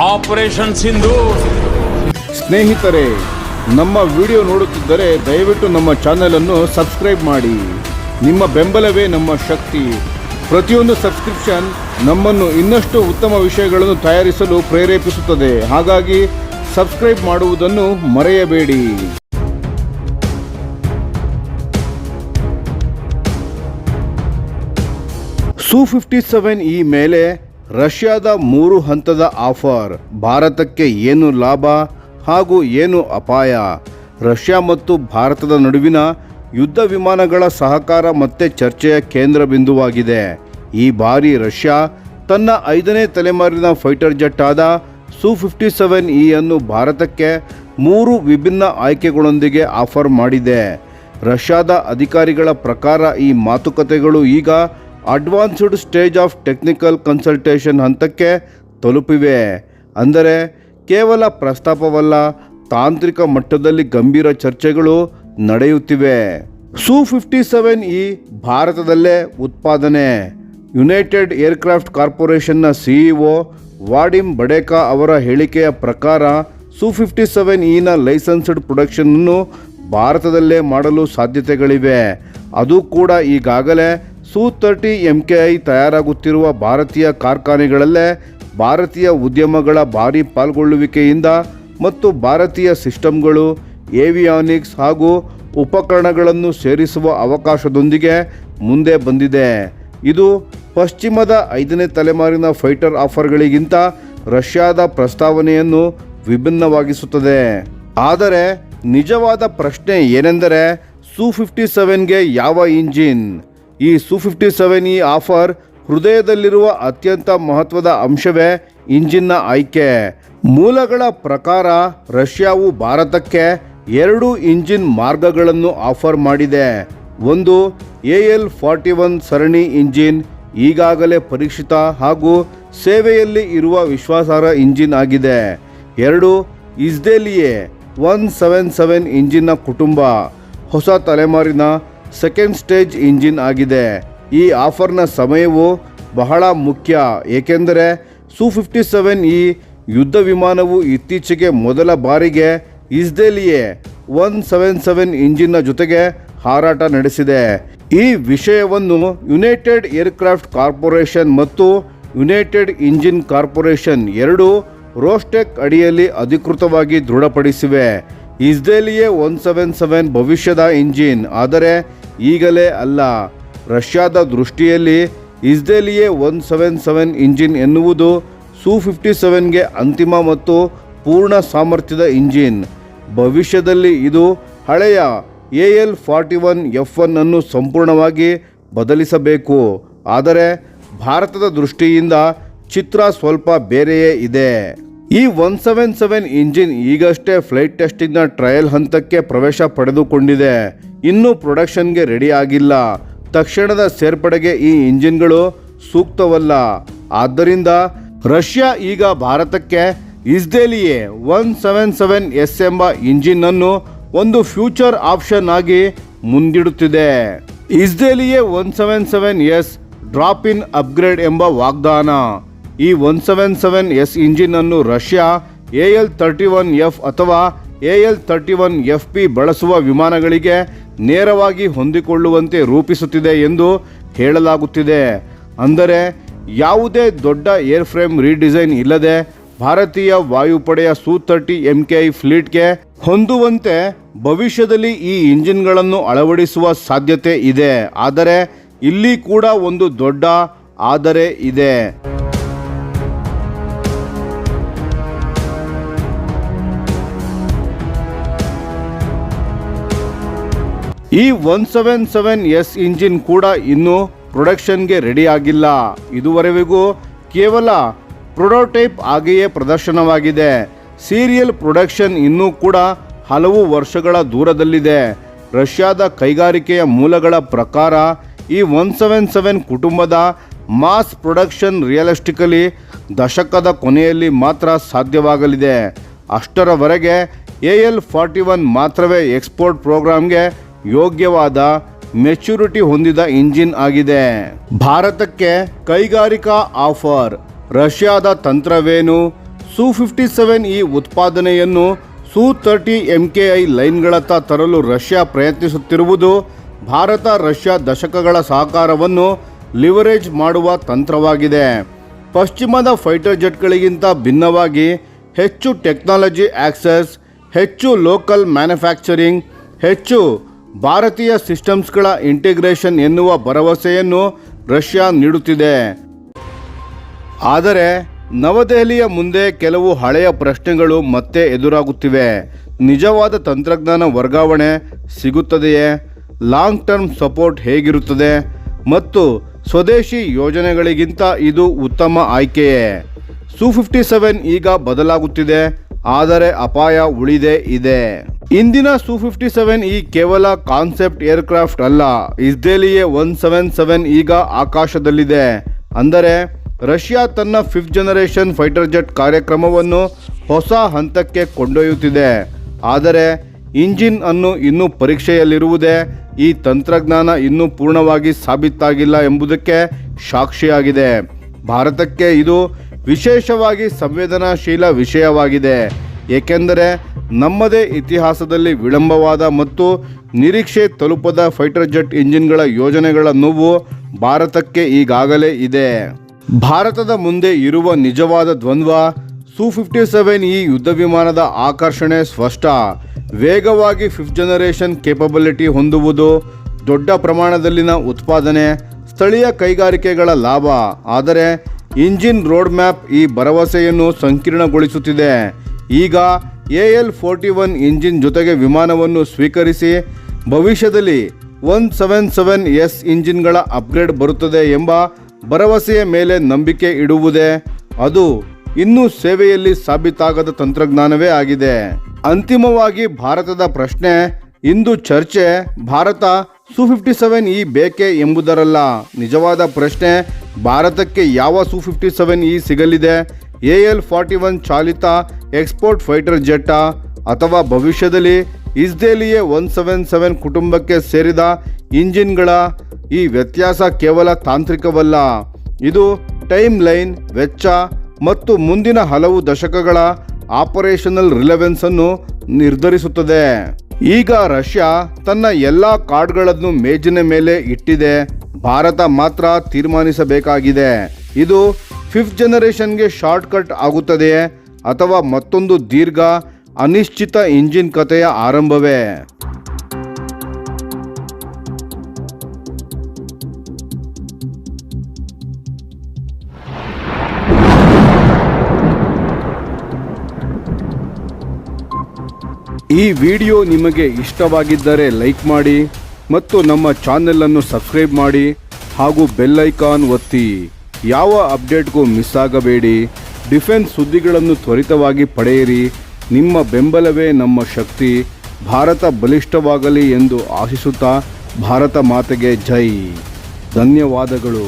Operation Sindoor. ಸ್ನೇಹಿತರೆ, ನಮ್ಮ video ನೋಡುತ್ತಿದ್ದರೆ ದಯವಿಟ್ಟು ನಮ್ಮ ಚಾನೆಲ್ ಅನ್ನು ಸಬ್ಸ್ಕ್ರೈಬ್ ಮಾಡಿ. ನಿಮ್ಮ ಬೆಂಬಲವೇ ನಮ್ಮ ಶಕ್ತಿ. ಪ್ರತಿಯೊಂದು ಸಬ್ಸ್ಕ್ರಿಪ್ಷನ್ ನಮ್ಮನ್ನು ಇನ್ನಷ್ಟು ಉತ್ತಮ ವಿಷಯಗಳನ್ನು ತಯಾರಿಸಲು ಪ್ರೇರೇಪಿಸುತ್ತದೆ. ಹಾಗಾಗಿ ಸಬ್ಸ್ಕ್ರೈಬ್ ಮಾಡುವುದನ್ನು ಮರೆಯಬೇಡಿ. Su-57E ಮೇಲೆ ರಷ್ಯಾದ 3 ಹಂತದ ಆಫರ್. ಭಾರತಕ್ಕೆ ಏನು ಲಾಭ ಹಾಗೂ ಏನು ಅಪಾಯ? ರಷ್ಯಾ ಮತ್ತು ಭಾರತದ ನಡುವಿನ ಯುದ್ಧ ವಿಮಾನಗಳ ಸಹಕಾರ ಮತ್ತೆ ಚರ್ಚೆಯ ಕೇಂದ್ರ ಬಿಂದುವಾಗಿದೆ. ಈ ಬಾರಿ ರಷ್ಯಾ ತನ್ನ 5ನೇ ತಲೆಮಾರಿನ ಫೈಟರ್ ಜೆಟ್ ಆದ Su-57E ಅನ್ನು ಭಾರತಕ್ಕೆ 3 ವಿಭಿನ್ನ ಆಯ್ಕೆಗಳೊಂದಿಗೆ ಆಫರ್ ಮಾಡಿದೆ. ರಷ್ಯಾದ ಅಧಿಕಾರಿಗಳ ಪ್ರಕಾರ ಈ ಮಾತುಕತೆಗಳು ಈಗ advanced stage of technical consultation ಹಂತಕ್ಕೆ ತಲುಪಿವೆ. ಅಂದರೆ ಕೇವಲ ಪ್ರಸ್ತಾಪವಲ್ಲ, ತಾಂತ್ರಿಕ ಮಟ್ಟದಲ್ಲಿ ಗಂಭೀರ ಚರ್ಚೆಗಳು ನಡೆಯುತ್ತಿವೆ. Su-57E ಭಾರತದಲ್ಲೇ ಉತ್ಪಾದನೆ. ಯುನೈಟೆಡ್ ಏರ್ಕ್ರಾಫ್ಟ್ ಕಾರ್ಪೊರೇಷನ್ನ ಸಿಇಒ ವಾಡಿಮ್ ಬಡೇಕಾ ಅವರ ಹೇಳಿಕೆಯ ಪ್ರಕಾರ Su-57E ಲೈಸೆನ್ಸ್ಡ್ ಪ್ರೊಡಕ್ಷನ್ನನ್ನು ಭಾರತದಲ್ಲೇ ಮಾಡಲು ಸಾಧ್ಯತೆಗಳಿವೆ. ಅದು ಕೂಡ ಈಗಾಗಲೇ Su-30 MKI ತಯಾರಾಗುತ್ತಿರುವ ಭಾರತೀಯ ಕಾರ್ಖಾನೆಗಳಲ್ಲೇ ಭಾರತೀಯ ಉದ್ಯಮಗಳ ಭಾರೀ ಪಾಲ್ಗೊಳ್ಳುವಿಕೆಯಿಂದ ಮತ್ತು ಭಾರತೀಯ ಸಿಸ್ಟಮ್ಗಳು, ಏವಿಯಾನಿಕ್ಸ್ ಹಾಗೂ ಉಪಕರಣಗಳನ್ನು ಸೇರಿಸುವ ಅವಕಾಶದೊಂದಿಗೆ ಮುಂದೆ ಬಂದಿದೆ. ಇದು ಪಶ್ಚಿಮದ 5ನೇ ತಲೆಮಾರಿನ ಫೈಟರ್ ಆಫರ್ಗಳಿಗಿಂತ ರಷ್ಯಾದ ಪ್ರಸ್ತಾವನೆಯನ್ನು ವಿಭಿನ್ನವಾಗಿಸುತ್ತದೆ. ಆದರೆ ನಿಜವಾದ ಪ್ರಶ್ನೆ ಏನೆಂದರೆ, Su-57ಗೆ ಯಾವ ಇಂಜಿನ್? ಈ Su-57E ಆಫರ್ ಹೃದಯದಲ್ಲಿರುವ ಅತ್ಯಂತ ಮಹತ್ವದ ಅಂಶವೇ ಇಂಜಿನ್ನ ಆಯ್ಕೆ. ಮೂಲಗಳ ಪ್ರಕಾರ ರಷ್ಯಾವು ಭಾರತಕ್ಕೆ 2 ಇಂಜಿನ್ ಮಾರ್ಗಗಳನ್ನು ಆಫರ್ ಮಾಡಿದೆ. ಒಂದು AL-41 ಸರಣಿ ಇಂಜಿನ್, ಈಗಾಗಲೇ ಪರೀಕ್ಷಿತ ಹಾಗೂ ಸೇವೆಯಲ್ಲಿ ಇರುವ ವಿಶ್ವಾಸಾರ್ಹ ಇಂಜಿನ್ ಆಗಿದೆ. 2 ಇಸ್ರೇಲಿಯೇ 177 ಇಂಜಿನ್ನ ಕುಟುಂಬ, ಹೊಸ ತಲೆಮಾರಿನ ಸೆಕೆಂಡ್ ಸ್ಟೇಜ್ ಇಂಜಿನ್ ಆಗಿದೆ. ಈ ಆಫರ್ನ ಸಮಯವು ಬಹಳ ಮುಖ್ಯ, ಏಕೆಂದರೆ Su-57E ಯುದ್ಧ ವಿಮಾನವು ಇತ್ತೀಚೆಗೆ ಮೊದಲ ಬಾರಿಗೆ ಇಸ್ರೇಲಿಯೇ 177 ಇಂಜಿನ್ನ ಜೊತೆಗೆ ಹಾರಾಟ ನಡೆಸಿದೆ. ಈ ವಿಷಯವನ್ನು ಯುನೈಟೆಡ್ ಏರ್ಕ್ರಾಫ್ಟ್ ಕಾರ್ಪೊರೇಷನ್ ಮತ್ತು ಯುನೈಟೆಡ್ ಇಂಜಿನ್ ಕಾರ್ಪೊರೇಷನ್ ಎರಡೂ ರೋಸ್ಟೆಕ್ ಅಡಿಯಲ್ಲಿ ಅಧಿಕೃತವಾಗಿ ದೃಢಪಡಿಸಿವೆ. ಇಸ್ರೇಲಿಯೇ 177 ಭವಿಷ್ಯದ ಇಂಜಿನ್, ಆದರೆ ಈಗಲೇ ಅಲ್ಲ. ರಷ್ಯಾದ ದೃಷ್ಟಿಯಲ್ಲಿ ಇಸ್ರೇಲಿಯೇ 177 ಇಂಜಿನ್ ಎನ್ನುವುದು Su-57ಗೆ ಅಂತಿಮ ಮತ್ತು ಪೂರ್ಣ ಸಾಮರ್ಥ್ಯದ ಇಂಜಿನ್. ಭವಿಷ್ಯದಲ್ಲಿ ಇದು ಹಳೆಯ AL-41F1 ಅನ್ನು ಸಂಪೂರ್ಣವಾಗಿ ಬದಲಿಸಬೇಕು. ಆದರೆ ಭಾರತದ ದೃಷ್ಟಿಯಿಂದ ಚಿತ್ರ ಸ್ವಲ್ಪ ಬೇರೆಯೇ ಇದೆ. ಈ 177 ಇಂಜಿನ್ ಈಗಷ್ಟೇ ಫ್ಲೈಟ್ ಟೆಸ್ಟಿಂಗ್ನ ಟ್ರಯಲ್ ಹಂತಕ್ಕೆ ಪ್ರವೇಶ ಪಡೆದುಕೊಂಡಿದೆ. ಇನ್ನೂ ಪ್ರೊಡಕ್ಷನ್ಗೆ ರೆಡಿ ಆಗಿಲ್ಲ. ತಕ್ಷಣದ ಸೇರ್ಪಡೆಗೆ ಈ ಇಂಜಿನ್ಗಳು ಸೂಕ್ತವಲ್ಲ. ಆದ್ದರಿಂದ ರಷ್ಯಾ ಈಗ ಭಾರತಕ್ಕೆ ಇಸ್ರೇಲಿಯೇ 177S ಎಂಬ ಇಂಜಿನ್ ಅನ್ನು ಒಂದು ಫ್ಯೂಚರ್ ಆಪ್ಷನ್ ಆಗಿ ಮುಂದಿಡುತ್ತಿದೆ. ಇಸ್ರೇಲಿಯೇ 177S ಡ್ರಾಪ್ ಇನ್ ಅಪ್ಗ್ರೇಡ್ ಎಂಬ ವಾಗ್ದಾನ. ಈ 177S ಇಂಜಿನ್ ಅನ್ನು ರಷ್ಯಾ AL-31F ಅಥವಾ AL-31FP ಬಳಸುವ ವಿಮಾನಗಳಿಗೆ ನೇರವಾಗಿ ಹೊಂದಿಕೊಳ್ಳುವಂತೆ ರೂಪಿಸುತ್ತಿದೆ ಎಂದು ಹೇಳಲಾಗುತ್ತಿದೆ. ಅಂದರೆ ಯಾವುದೇ ದೊಡ್ಡ ಏರ್ಫ್ರೇಮ್ ರೀಡಿಸೈನ್ ಇಲ್ಲದೆ ಭಾರತೀಯ ವಾಯುಪಡೆಯ Su-30 MKI ಫ್ಲೀಟ್ಗೆ ಹೊಂದುವಂತೆ ಭವಿಷ್ಯದಲ್ಲಿ ಈ ಇಂಜಿನ್ಗಳನ್ನು ಅಳವಡಿಸುವ ಸಾಧ್ಯತೆ ಇದೆ. ಆದರೆ ಇಲ್ಲಿ ಕೂಡ ಒಂದು ದೊಡ್ಡ ಆದರೆ ಇದೆ. ಈ 177S ಇಂಜಿನ್ ಕೂಡ ಇನ್ನೂ ಪ್ರೊಡಕ್ಷನ್ಗೆ ರೆಡಿ ಆಗಿಲ್ಲ. ಇದುವರೆಗೂ ಕೇವಲ ಪ್ರೊಟೋಟೈಪ್ ಆಗಿಯೇ ಪ್ರದರ್ಶನವಾಗಿದೆ. ಸೀರಿಯಲ್ ಪ್ರೊಡಕ್ಷನ್ ಇನ್ನೂ ಕೂಡ ಹಲವು ವರ್ಷಗಳ ದೂರದಲ್ಲಿದೆ. ರಷ್ಯಾದ ಕೈಗಾರಿಕೆಯ ಮೂಲಗಳ ಪ್ರಕಾರ ಈ 177 ಕುಟುಂಬದ ಮಾಸ್ ಪ್ರೊಡಕ್ಷನ್ ರಿಯಲಿಸ್ಟಿಕಲಿ ದಶಕದ ಕೊನೆಯಲ್ಲಿ ಮಾತ್ರ ಸಾಧ್ಯವಾಗಲಿದೆ. ಅಷ್ಟರವರೆಗೆ AL-41 ಮಾತ್ರವೇ ಎಕ್ಸ್ಪೋರ್ಟ್ ಪ್ರೋಗ್ರಾಂಗೆ ಯೋಗ್ಯವಾದ ಮೆಚುರಿಟಿ ಹೊಂದಿದ ಇಂಜಿನ್ ಆಗಿದೆ. ಭಾರತಕ್ಕೆ ಕೈಗಾರಿಕಾ ಆಫರ್. ರಷ್ಯಾದ ತಂತ್ರವೇನು? Su-57 ಈ ಉತ್ಪಾದನೆಯನ್ನು Su-30 MKI ಲೈನ್ಗಳತ್ತ ತರಲು ರಷ್ಯಾ ಪ್ರಯತ್ನಿಸುತ್ತಿರುವುದು ಭಾರತ ರಷ್ಯಾ ದಶಕಗಳ ಸಹಕಾರವನ್ನು ಲಿವರೇಜ್ ಮಾಡುವ ತಂತ್ರವಾಗಿದೆ. ಪಶ್ಚಿಮದ ಫೈಟರ್ ಜೆಟ್ಗಳಿಗಿಂತ ಭಿನ್ನವಾಗಿ ಹೆಚ್ಚು ಟೆಕ್ನಾಲಜಿ ಆಕ್ಸೆಸ್, ಹೆಚ್ಚು ಲೋಕಲ್ ಮ್ಯಾನುಫ್ಯಾಕ್ಚರಿಂಗ್, ಹೆಚ್ಚು ಭಾರತೀಯ ಸಿಸ್ಟಮ್ಸ್ಗಳ ಇಂಟಿಗ್ರೇಷನ್ ಎನ್ನುವ ಭರವಸೆಯನ್ನು ರಷ್ಯಾ ನೀಡುತ್ತಿದೆ. ಆದರೆ ನವದೆಹಲಿಯ ಮುಂದೆ ಕೆಲವು ಹಳೆಯ ಪ್ರಶ್ನೆಗಳು ಮತ್ತೆ ಎದುರಾಗುತ್ತಿವೆ. ನಿಜವಾದ ತಂತ್ರಜ್ಞಾನ ವರ್ಗಾವಣೆ ಸಿಗುತ್ತದೆಯೇ? ಲಾಂಗ್ ಟರ್ಮ್ ಸಪೋರ್ಟ್ ಹೇಗಿರುತ್ತದೆ? ಮತ್ತು ಸ್ವದೇಶಿ ಯೋಜನೆಗಳಿಗಿಂತ ಇದು ಉತ್ತಮ ಆಯ್ಕೆಯೇ? Su-57 ಈಗ ಬದಲಾಗುತ್ತಿದೆ, ಆದರೆ ಅಪಾಯ ಉಳಿದೇ ಇದೆ. ಇಂದಿನ Su-57 ಈ ಕೇವಲ ಕಾನ್ಸೆಪ್ಟ್ ಏರ್ಕ್ರಾಫ್ಟ್ ಅಲ್ಲ. ಇಸ್ರೇಲಿಯೇ 177 ಈಗ ಆಕಾಶದಲ್ಲಿದೆ. ಅಂದರೆ ರಷ್ಯಾ ತನ್ನ 5th ಜನರೇಷನ್ ಫೈಟರ್ ಜೆಟ್ ಕಾರ್ಯಕ್ರಮವನ್ನು ಹೊಸ ಹಂತಕ್ಕೆ ಕೊಂಡೊಯ್ಯುತ್ತಿದೆ. ಆದರೆ ಇಂಜಿನ್ ಅನ್ನು ಇನ್ನೂ ಪರೀಕ್ಷೆಯಲ್ಲಿರುವುದೇ ಈ ತಂತ್ರಜ್ಞಾನ ಇನ್ನೂ ಪೂರ್ಣವಾಗಿ ಸಾಬೀತಾಗಿಲ್ಲ ಎಂಬುದಕ್ಕೆ ಸಾಕ್ಷಿಯಾಗಿದೆ. ಭಾರತಕ್ಕೆ ಇದು ವಿಶೇಷವಾಗಿ ಸಂವೇದನಾಶೀಲ ವಿಷಯವಾಗಿದೆ, ಏಕೆಂದರೆ ನಮ್ಮದೇ ಇತಿಹಾಸದಲ್ಲಿ ವಿಳಂಬವಾದ ಮತ್ತು ನಿರೀಕ್ಷೆ ತಲುಪದ ಫೈಟರ್ ಜೆಟ್ ಇಂಜಿನ್ಗಳ ಯೋಜನೆಗಳ ನೋವು ಭಾರತಕ್ಕೆ ಈಗಾಗಲೇ ಇದೆ. ಭಾರತದ ಮುಂದೆ ಇರುವ ನಿಜವಾದ ದ್ವಂದ್ವ Su-57 ಈ ಯುದ್ಧ ವಿಮಾನದ ಆಕರ್ಷಣೆ ಸ್ಪಷ್ಟ. ವೇಗವಾಗಿ 5th ಜನರೇಷನ್ ಕೇಪಬಿಲಿಟಿ ಹೊಂದುವುದು, ದೊಡ್ಡ ಪ್ರಮಾಣದಲ್ಲಿನ ಉತ್ಪಾದನೆ, ಸ್ಥಳೀಯ ಕೈಗಾರಿಕೆಗಳ ಲಾಭ. ಆದರೆ ಇಂಜಿನ್ ರೋಡ್ ಮ್ಯಾಪ್ ಈ ಭರವಸೆಯನ್ನು ಸಂಕೀರ್ಣಗೊಳಿಸುತ್ತಿದೆ. ಈಗ AL-41 ಇಂಜಿನ್ ಜೊತೆಗೆ ವಿಮಾನವನ್ನು ಸ್ವೀಕರಿಸಿ ಭವಿಷ್ಯದಲ್ಲಿ 177S ಇಂಜಿನ್ಗಳ ಅಪ್ಗ್ರೇಡ್ ಬರುತ್ತದೆ ಎಂಬ ಭರವಸೆಯ ಮೇಲೆ ನಂಬಿಕೆ ಇಡುವುದೇ ಅದು ಇನ್ನೂ ಸೇವೆಯಲ್ಲಿ ಸಾಬೀತಾಗದ ತಂತ್ರಜ್ಞಾನವೇ ಆಗಿದೆ. ಅಂತಿಮವಾಗಿ ಭಾರತದ ಪ್ರಶ್ನೆ, ಇಂದು ಚರ್ಚೆ ಭಾರತ Su-57 ಈ ಬೇಕೆ ಎಂಬುದರಲ್ಲ. ನಿಜವಾದ ಪ್ರಶ್ನೆ, ಭಾರತಕ್ಕೆ ಯಾವ Su-57 ಈ ಸಿಗಲಿದೆ? AL-41 ಚಾಲಿತ ಎಕ್ಸ್ಪೋರ್ಟ್ ಫೈಟರ್ ಜೆಟ್ಟಾ, ಅಥವಾ ಭವಿಷ್ಯದಲ್ಲಿ ಇಸ್ರೇಲಿಯೇ 177 ಕುಟುಂಬಕ್ಕೆ ಸೇರಿದ ಇಂಜಿನ್ಗಳ? ಈ ವ್ಯತ್ಯಾಸ ಕೇವಲ ತಾಂತ್ರಿಕವಲ್ಲ, ಇದು ಟೈಮ್ ಲೈನ್, ವೆಚ್ಚ ಮತ್ತು ಮುಂದಿನ ಹಲವು ದಶಕಗಳ ಆಪರೇಷನಲ್ ರಿಲೆವೆನ್ಸ್ ಅನ್ನು ನಿರ್ಧರಿಸುತ್ತದೆ. ಈಗ ರಷ್ಯಾ ತನ್ನ ಎಲ್ಲ ಕಾರ್ಡ್ಗಳನ್ನು ಮೇಜಿನ ಮೇಲೆ ಇಟ್ಟಿದೆ. ಭಾರತ ಮಾತ್ರ ತೀರ್ಮಾನಿಸಬೇಕಾಗಿದೆ. ಇದು 5th ಜನರೇಷನ್ಗೆ ಶಾರ್ಟ್ ಕಟ್ ಆಗುತ್ತದೆಯೇ ಅಥವಾ ಮತ್ತೊಂದು ದೀರ್ಘ ಅನಿಶ್ಚಿತ ಇಂಜಿನ್ ಕಥೆಯ ಆರಂಭವೇ? ಈ ವಿಡಿಯೋ ನಿಮಗೆ ಇಷ್ಟವಾಗಿದ್ದರೆ ಲೈಕ್ ಮಾಡಿ ಮತ್ತು ನಮ್ಮ ಚಾನೆಲನ್ನು ಸಬ್ಸ್ಕ್ರೈಬ್ ಮಾಡಿ ಹಾಗೂ ಬೆಲ್ ಐಕಾನ್ ಒತ್ತಿ. ಯಾವ ಅಪ್ಡೇಟ್ಗೂ ಮಿಸ್ ಆಗಬೇಡಿ. ಡಿಫೆನ್ಸ್ ಸುದ್ದಿಗಳನ್ನು ತ್ವರಿತವಾಗಿ ಪಡೆಯಿರಿ. ನಿಮ್ಮ ಬೆಂಬಲವೇ ನಮ್ಮ ಶಕ್ತಿ. ಭಾರತ ಬಲಿಷ್ಠವಾಗಲಿ ಎಂದು ಆಶಿಸುತ್ತಾ ಭಾರತ ಮಾತೆಗೆ ಜೈ. ಧನ್ಯವಾದಗಳು.